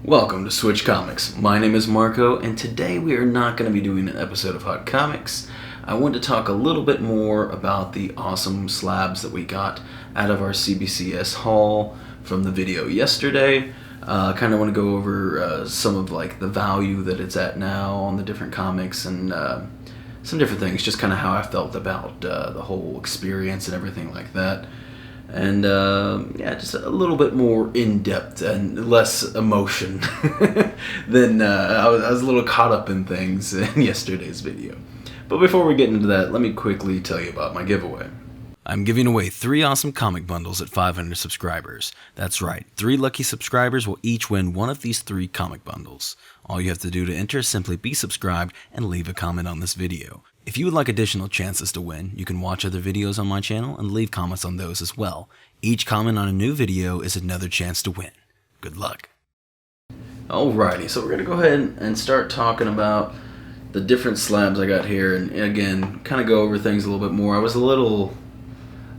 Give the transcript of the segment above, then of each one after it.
Welcome to Switch Comics. My name is Marco, and today we are not going to be doing an episode of Hot Comics. I want to talk a little bit more about the awesome slabs that we got out of our CBCS haul from the video yesterday. Kind of want to go over some of the value that it's at now on the different comics and some different things, just kind of how I felt about the whole experience and everything like that. And just a little bit more in-depth and less emotion than I was a little caught up in things in yesterday's video. But before we get into that, let me quickly tell you about my giveaway. I'm giving away 3 awesome comic bundles at 500 subscribers. That's right, 3 lucky subscribers will each win one of these 3 comic bundles. All you have to do to enter is simply be subscribed and leave a comment on this video. If you would like additional chances to win, you can watch other videos on my channel and leave comments on those as well. Each comment on a new video is another chance to win. Good luck. Alrighty, so we're going to go ahead and start talking about the different slabs I got here, and again, kind of go over things a little bit more. I was a little,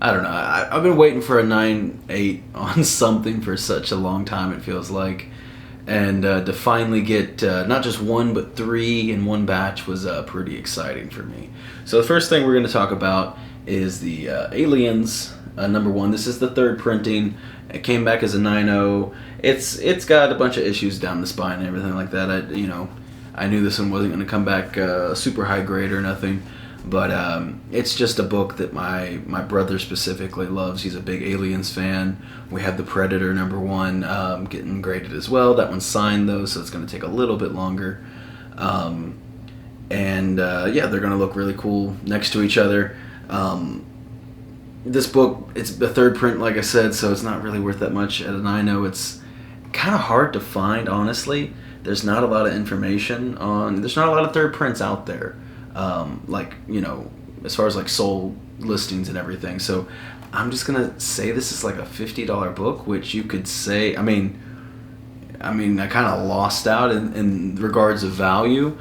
I don't know, I've been waiting for a 9/8 on something for such a long time, it feels like. And to finally get not just 1 but 3 in one batch was pretty exciting for me. So the first thing we're going to talk about is the Aliens number 1. This is the 3rd printing. It came back as a 9/0. It's got a bunch of issues down the spine and everything like that. I knew this one wasn't going to come back super high grade or nothing. But it's just a book that my brother specifically loves. He's a big Aliens fan. We have the Predator number 1 getting graded as well. That one's signed though, so it's going to take a little bit longer. They're going to look really cool next to each other. This book, it's the 3rd print, like I said, so it's not really worth that much at a 9/0. It's kind of hard to find, honestly. There's not a lot of information there's not a lot of 3rd prints out there. As far as sold listings and everything. So I'm just gonna say this is like a $50 book, which you could say, I kind of lost out in regards of value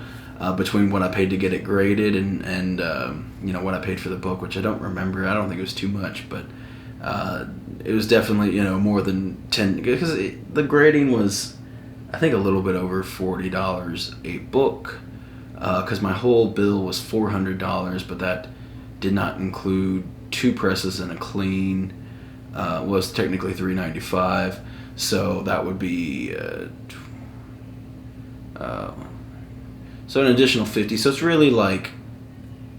between what I paid to get it graded and what I paid for the book, which I don't remember. I don't think it was too much, but it was definitely more than 10, because the grading was, I think, a little bit over $40 a book. Because my whole bill was $400, but that did not include 2 presses and a clean. Was technically $395, so that would be so an additional $50. So it's really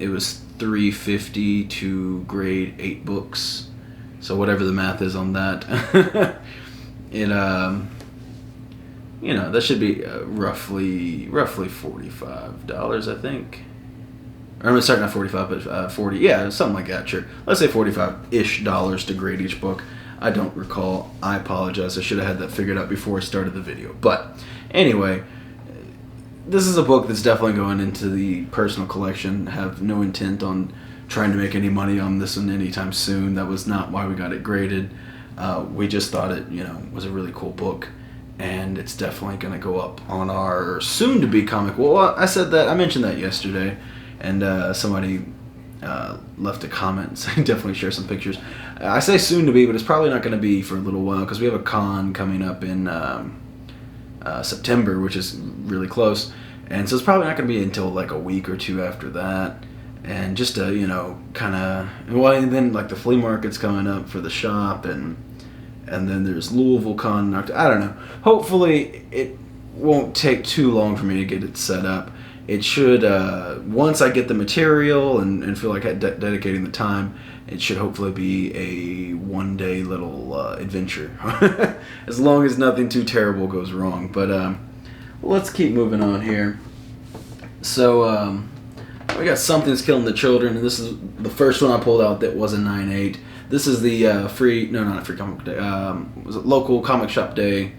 it was $350 to grade 8 books. So whatever the math is on that, that should be roughly $45, I think. Or sorry, not 45, but 40. Yeah, something like that. Sure, let's say $45-ish to grade each book. I don't recall. I apologize. I should have had that figured out before I started the video. But anyway, this is a book that's definitely going into the personal collection. Have no intent on trying to make any money on this one anytime soon. That was not why we got it graded. We just thought it, was a really cool book. And it's definitely going to go up on our soon-to-be comic. Well, I mentioned that yesterday, and somebody left a comment saying definitely share some pictures. I say soon-to-be, but it's probably not going to be for a little while, because we have a con coming up in September, which is really close. And so it's probably not going to be until a week or 2 after that. And just to, and then the flea market's coming up for the shop, and then there's Louisville Con. I don't know. Hopefully it won't take too long for me to get it set up. It should, once I get the material and feel like dedicating the time, it should hopefully be a 1-day little adventure. As long as nothing too terrible goes wrong. But let's keep moving on here. So we got Something's Killing the Children, and this is the first one I pulled out that was a 9/8. This is the local comic shop day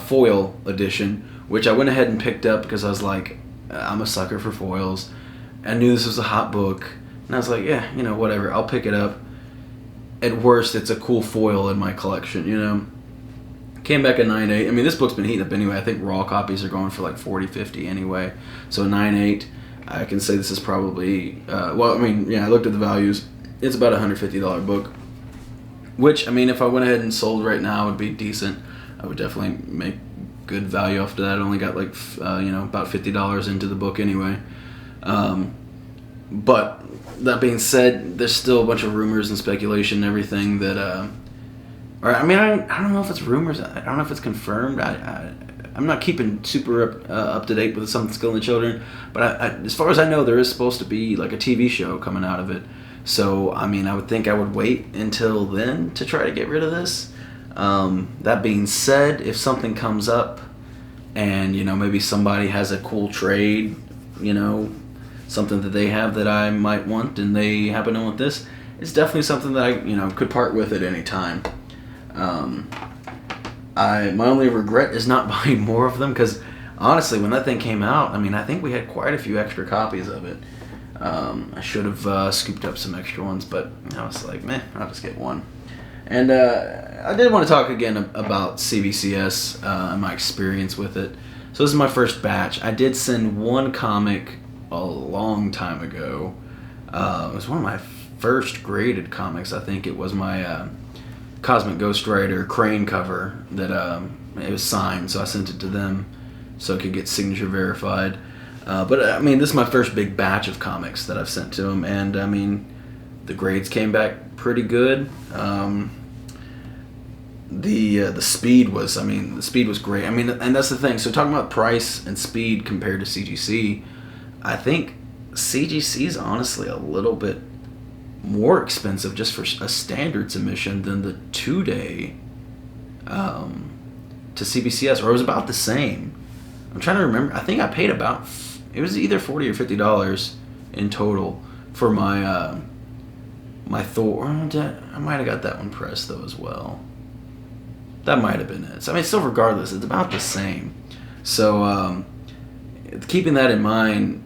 foil edition, which I went ahead and picked up because I was like, I'm a sucker for foils. I knew this was a hot book, and I was like, yeah, whatever, I'll pick it up. At worst, it's a cool foil in my collection, Came back at 9/8. This book's been heating up anyway. I think raw copies are going for $40-50 anyway. So 9/8, I can say this is probably, I looked at the values. It's about a $150 book, which, if I went ahead and sold right now, would be decent. I would definitely make good value off of that. I only got like about $50 into the book anyway. But that being said, there's still a bunch of rumors and speculation and everything that, or I mean, I don't know if it's rumors. I don't know if it's confirmed. I'm not keeping super up to date with Something's Killing the Children, but as far as I know, there is supposed to be like a TV show coming out of it. So, I mean, I would think I would wait until then to try to get rid of this. That being said, if something comes up and, maybe somebody has a cool trade, something that they have that I might want and they happen to want this, it's definitely something that I, could part with at any time. My only regret is not buying more of them, because honestly, when that thing came out, I mean, I think we had quite a few extra copies of it. I should have scooped up some extra ones, but I was like, meh, I'll just get one. And I did want to talk again about CBCS and my experience with it. So this is my first batch. I did send one comic a long time ago. It was one of my first graded comics. I think it was my Cosmic Ghost Rider Crane cover that it was signed, so I sent it to them so it could get signature verified. But I mean, this is my first big batch of comics that I've sent to them, and I mean, the grades came back pretty good. The speed was great. I mean, and that's the thing. So talking about price and speed compared to CGC, I think CGC is honestly a little bit more expensive just for a standard submission than the 2-day to CBCS, or it was about the same. I'm trying to remember. I think I paid about, it was either $40 or $50 in total for my my Thor. I might have got that one pressed though as well. That might have been it. So I mean, still, regardless, it's about the same. So keeping that in mind,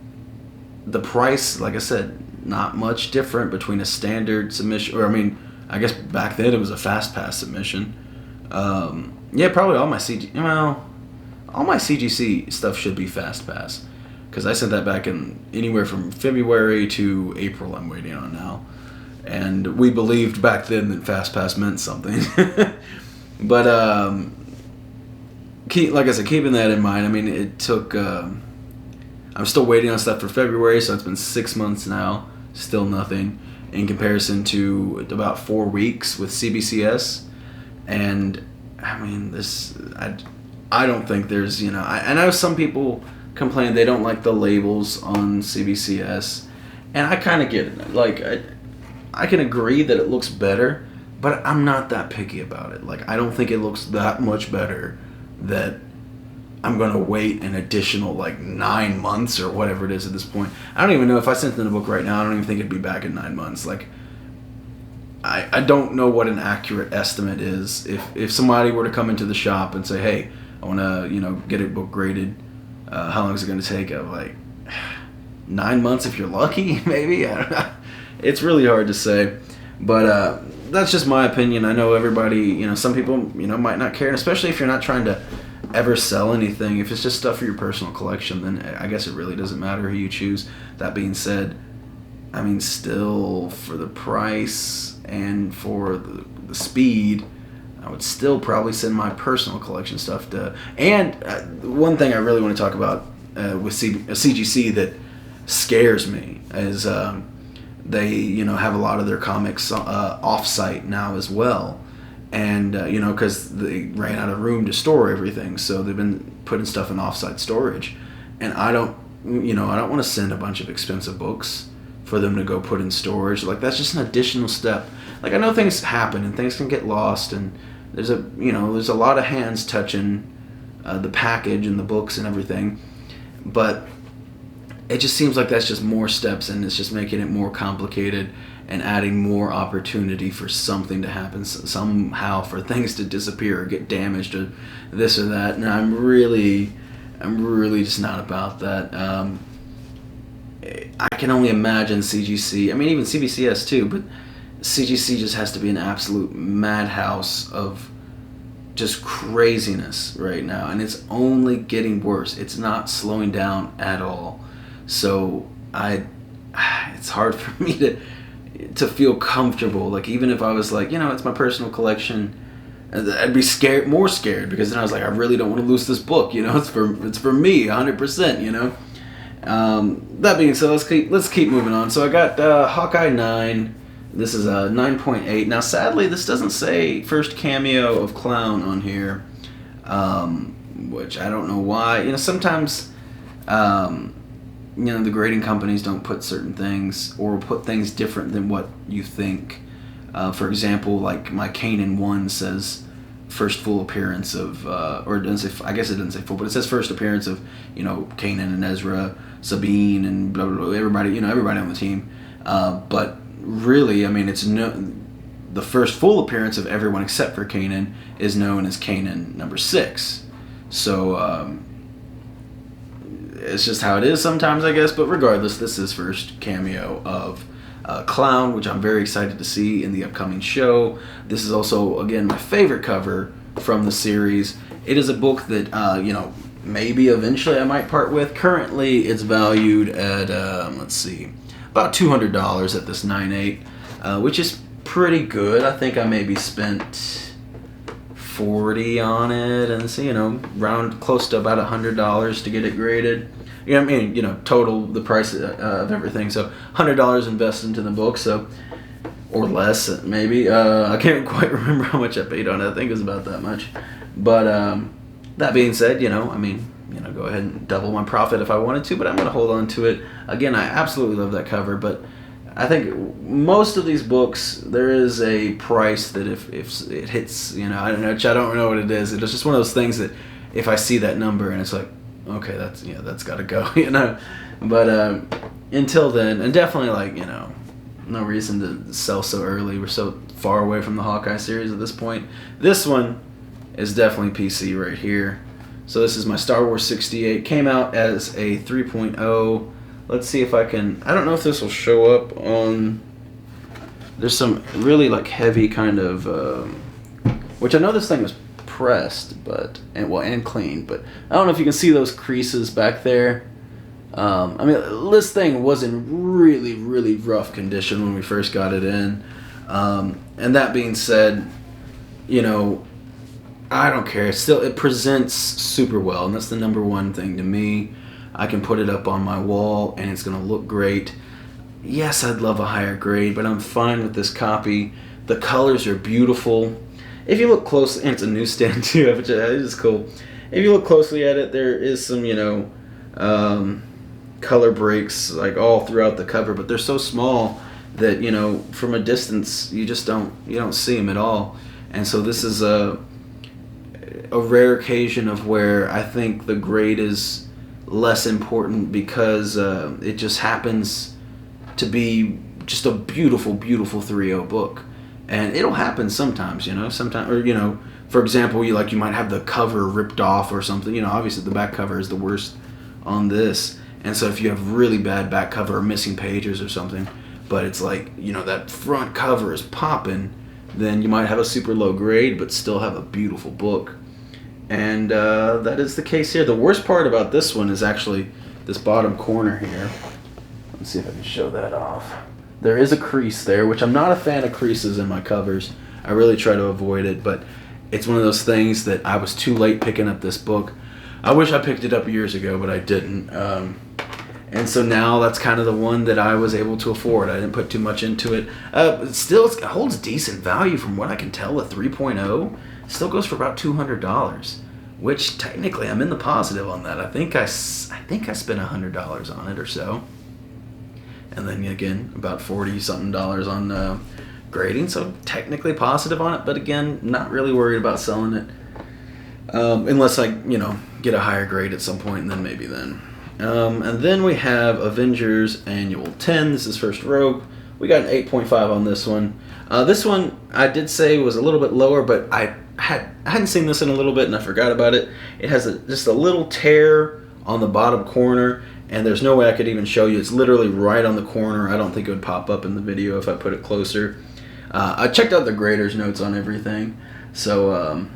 the price, like I said, not much different between a standard submission, or I mean, I guess back then it was a fast pass submission. Yeah, probably all my CGC stuff should be fast pass, because I sent that back in anywhere from February to April. I'm waiting on now, and we believed back then that fast pass meant something. But like I said, keeping that in mind, I mean, it took. I'm still waiting on stuff for February, so it's been 6 months now. Still nothing in comparison to about 4 weeks with CBCS. And I mean, I don't think there's, I know some people complain they don't like the labels on CBCS, and I kind of get it. Like, I can agree that it looks better, but I'm not that picky about it. Like, I don't think it looks that much better that I'm going to wait an additional, 9 months or whatever it is at this point. I don't even know if I sent them the book right now. I don't even think it'd be back in 9 months. Like, I don't know what an accurate estimate is. If somebody were to come into the shop and say, hey, I want to, get a book graded, how long is it going to take? I'm like, 9 months if you're lucky, maybe? I don't know. It's really hard to say. But that's just my opinion. I know everybody, some people, might not care, and especially if you're not trying to ever sell anything. If it's just stuff for your personal collection, then I guess it really doesn't matter who you choose. That being said, I mean, still, for the price and for the speed, I would still probably send my personal collection stuff to. And one thing I really want to talk about with CGC that scares me is they have a lot of their comics off-site now as well. And, because they ran out of room to store everything, so they've been putting stuff in off-site storage. And I don't want to send a bunch of expensive books for them to go put in storage. Like, that's just an additional step. Like, I know things happen and things can get lost, and there's a lot of hands touching the package and the books and everything. But it just seems like that's just more steps, and it's just making it more complicated and adding more opportunity for something to happen somehow, for things to disappear or get damaged or this or that. And I'm really just not about that. I can only imagine CGC, I mean, even CBCS too, but CGC just has to be an absolute madhouse of just craziness right now, and it's only getting worse. It's not slowing down at all. So it's hard for me to feel comfortable. Like, even if I was like, it's my personal collection, I'd be scared, more scared, because then I was like, I really don't want to lose this book. You know, it's for me, 100%. You know. That being said, let's keep moving on. So I got Hawkeye 9. This is a 9.8. Now, sadly, this doesn't say first cameo of Clown on here, which I don't know why. You know, sometimes, the grading companies don't put certain things, or put things different than what you think. For example, like my Kanan 1 says first full appearance of, or it doesn't say, I guess it doesn't say full, but it says first appearance of, Kanan and Ezra, Sabine, and blah, blah, blah, everybody on the team. But really, I mean, the first full appearance of everyone except for Kanan is known as Kanan number 6. So, it's just how it is sometimes, I guess. But regardless, this is first cameo of Clown, which I'm very excited to see in the upcoming show. This is also, again, my favorite cover from the series. It is a book that, maybe eventually I might part with. Currently, it's valued at, about $200 at this 9.8, which is pretty good. I think I maybe spent $40 on it, and round close to about $100 to get it graded. Total the price of everything. So $100 invested into the book, or less maybe. I can't quite remember how much I paid on it. I think it was about that much. But that being said, go ahead and double my profit if I wanted to, but I'm going to hold on to it. Again, I absolutely love that cover, but I think most of these books, there is a price that if it hits, I don't know what it is. It's just one of those things that if I see that number and it's like, okay, that's got to go, But until then, and definitely no reason to sell so early. We're so far away from the Hawkeye series at this point. This one is definitely PC right here. So this is my Star Wars 68. Came out as a 3.0. Let's see if I can... I don't know if this will show up on... There's some really heavy kind of... which I know this thing was pressed, and cleaned, but I don't know if you can see those creases back there. This thing was in really, really rough condition when we first got it in. And that being said, I don't care. It presents super well, and that's the number one thing to me. I can put it up on my wall, and it's going to look great. Yes, I'd love a higher grade, but I'm fine with this copy. The colors are beautiful. If you look closely, and it's a newsstand too, which is cool. If you look closely at it, there is some, color breaks all throughout the cover, but they're so small that from a distance you don't see them at all. And so this is a rare occasion of where I think the grade is less important, because it just happens to be just a beautiful, beautiful 3.0 book. And it'll happen sometimes, or for example, you might have the cover ripped off or something. Obviously the back cover is the worst on this, and so if you have really bad back cover or missing pages or something, but it's that front cover is popping, then you might have a super low grade but still have a beautiful book. And that is the case here. The worst part about this one is actually this bottom corner here. Let's see if I can show that off. There is a crease there, which I'm not a fan of creases in my covers. I really try to avoid it, but it's one of those things that I was too late picking up this book. I wish I picked it up years ago, but I didn't. And so now that's kind of the one that I was able to afford. I didn't put too much into it. Still, it holds decent value from what I can tell. A 3.0 still goes for about $200, which technically I'm in the positive on that. I think I spent $100 on it or so. And then again, about $40-something on grading, so technically positive on it. But again, not really worried about selling it, unless I, get a higher grade at some point, and then maybe then. And then we have Avengers Annual 10. This is First Rogue. We got an 8.5 on this one. This one I did say was a little bit lower, but I hadn't seen this in a little bit, and I forgot about it. It has just a little tear on the bottom corner. And there's no way I could even show you. It's literally right on the corner. I don't think it would pop up in the video if I put it closer. I checked out the grader's notes on everything. So,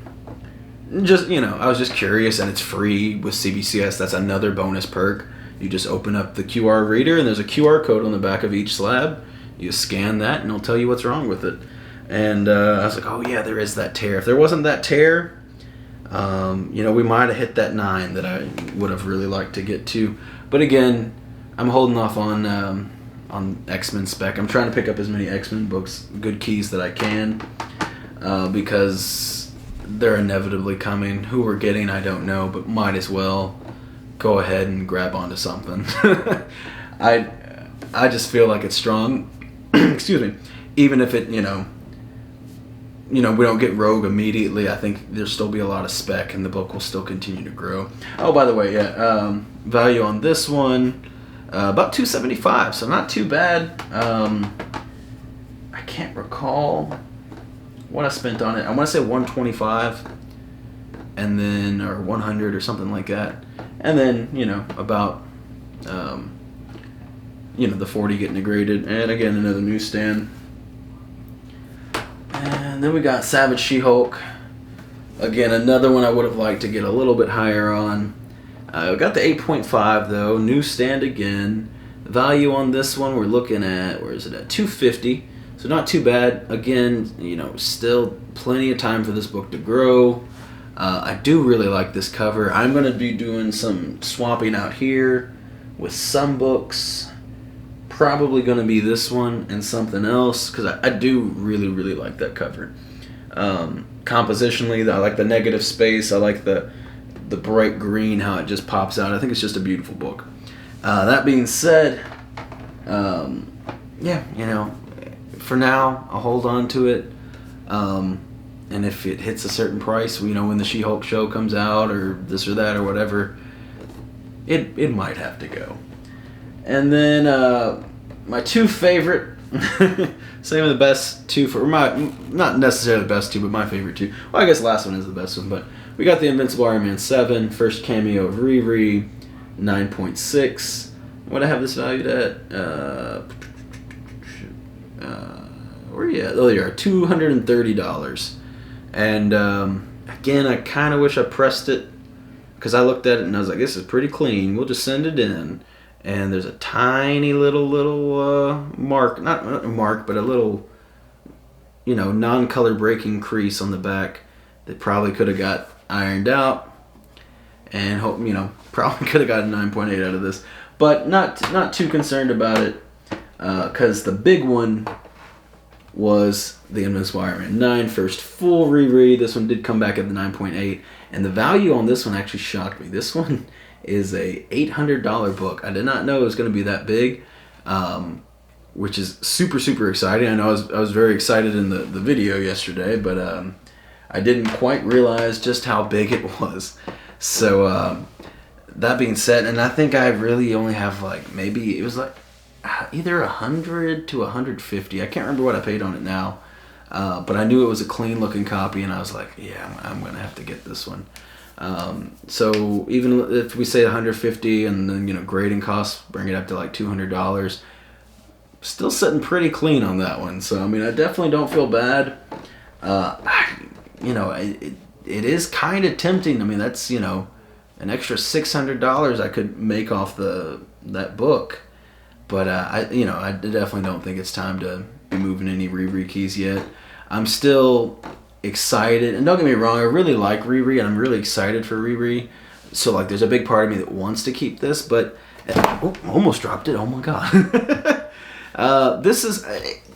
I was just curious, and it's free with CBCS. That's another bonus perk. You just open up the QR reader, and there's a QR code on the back of each slab. You scan that, and it'll tell you what's wrong with it. And I was like, oh yeah, there is that tear. If there wasn't that tear, we might have hit that 9 that I would have really liked to get to. But again, I'm holding off on X-Men spec. I'm trying to pick up as many X-Men books, good keys that I can, because they're inevitably coming. Who we're getting, I don't know, but might as well go ahead and grab onto something. I just feel like it's strong. Excuse me. Even if it, we don't get Rogue immediately, I think there'll still be a lot of spec and the book will still continue to grow. Oh, by the way, value on this one, about $275, so not too bad. I can't recall what I spent on it. I want to say $125, and then, or $100 or something like that. And then, about, the $40 getting it graded. And again, another newsstand. And then we got Savage She-Hulk. Again, another one I would have liked to get a little bit higher on. I got the 8.5 though. Newsstand again. Value on this one we're looking at, where is it at? $250. So not too bad. Again, still plenty of time for this book to grow. I do really like this cover. I'm going to be doing some swapping out here with some books. Probably going to be this one and something else, because I do really, really like that cover. Compositionally, I like the negative space. I like the bright green, how it just pops out. I think it's just a beautiful book. That being said, for now, I'll hold on to it. And if it hits a certain price, when the She-Hulk show comes out or this or that or whatever, it might have to go. And then my two favorite, same of the best two for not necessarily the best two, but my favorite two. Well, I guess the last one is the best one, but we got the Invincible Iron Man 7, first cameo of Riri, 9.6. What I have this valued at? Where are you at? Oh, you are $230. And again, I kind of wish I pressed it, because I looked at it and I was like, this is pretty clean. We'll just send it in. And there's a tiny little mark, not a mark, but a little, non-color breaking crease on the back that probably could have got ironed out, and probably could have got a 9.8 out of this, but not too concerned about it, because the big one was the Invincible Iron Man 9, first full reread. This one did come back at the 9.8, and the value on this one actually shocked me. This one is a $800 book. I did not know it was going to be that big, which is super, super exciting. I know I was very excited in the video yesterday, but I didn't quite realize just how big it was. So that being said, and I think I really only have maybe it was either 100 to 150. I can't remember what I paid on it now, but I knew it was a clean looking copy, and I was like, yeah, I'm gonna have to get this one. So even if we say 150 and then grading costs bring it up to $200, still sitting pretty clean on that one. So I definitely don't feel bad. It is kind of tempting. That's an extra $600 I could make off that book. But I definitely don't think it's time to be moving any Riri keys yet. I'm still excited, and don't get me wrong, I really like Riri, and I'm really excited for Riri. So there's a big part of me that wants to keep this, but almost dropped it. Oh my god. This is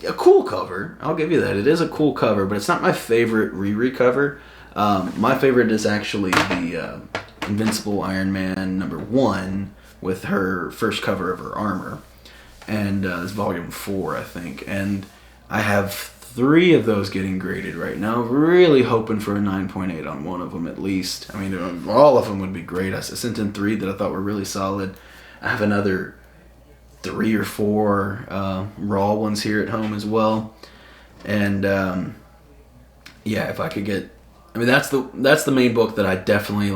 a cool cover. I'll give you that. It is a cool cover, but it's not my favorite Riri cover. My favorite is actually the Invincible Iron Man #1 with her first cover of her armor. And it's volume 4, I think. And I have 3 of those getting graded right now. Really hoping for a 9.8 on one of them at least. All of them would be great. I sent in 3 that I thought were really solid. I have another 3 or 4 raw ones here at home as well. And if I could get, that's the main book that I definitely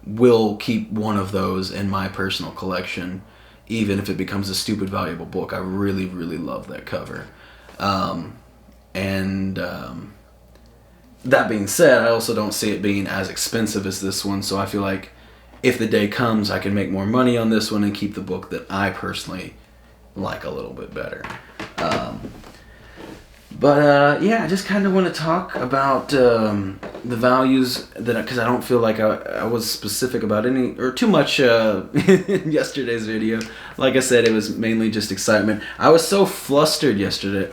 will keep one of those in my personal collection, even if it becomes a stupid valuable book. I really, really love that cover. That being said, I also don't see it being as expensive as this one, so I feel like if the day comes, I can make more money on this one and keep the book that I personally like a little bit better. But yeah, I just kind of want to talk about the values because I don't feel like I was specific about any or too much in yesterday's video. Like I said, it was mainly just excitement. I was so flustered yesterday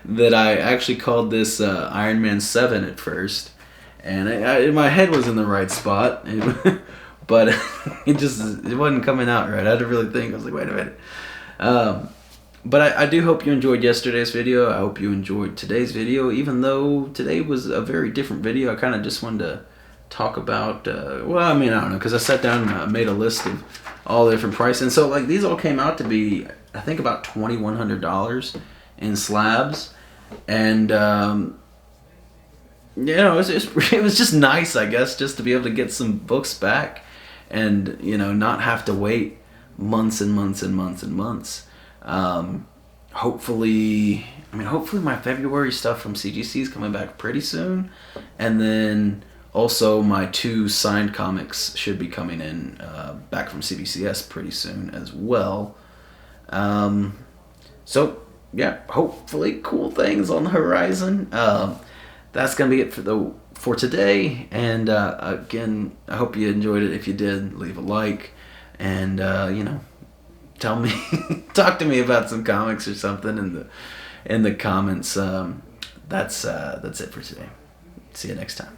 that I actually called this Iron Man 7 at first, and my head was in the right spot, but it wasn't coming out right. I had to really think. I was like, wait a minute. But I do hope you enjoyed yesterday's video. I hope you enjoyed today's video, even though today was a very different video. I kind of just wanted to talk about, well, I mean, I don't know, because I sat down and made a list of all the different prices. And so, like, these all came out to be, I think, about $2,100 in slabs. And, you know, it was just nice, I guess, just to be able to get some books back and, you know, not have to wait months and months and months and months. Hopefully my February stuff from CGC is coming back pretty soon, and then also my 2 signed comics should be coming in back from CBCS pretty soon as well. So yeah, hopefully cool things on the horizon. That's gonna be it for today, and again, I hope you enjoyed it. If you did, leave a like, and you know, tell me, talk to me about some comics or something in the comments. That's it for today. See you next time.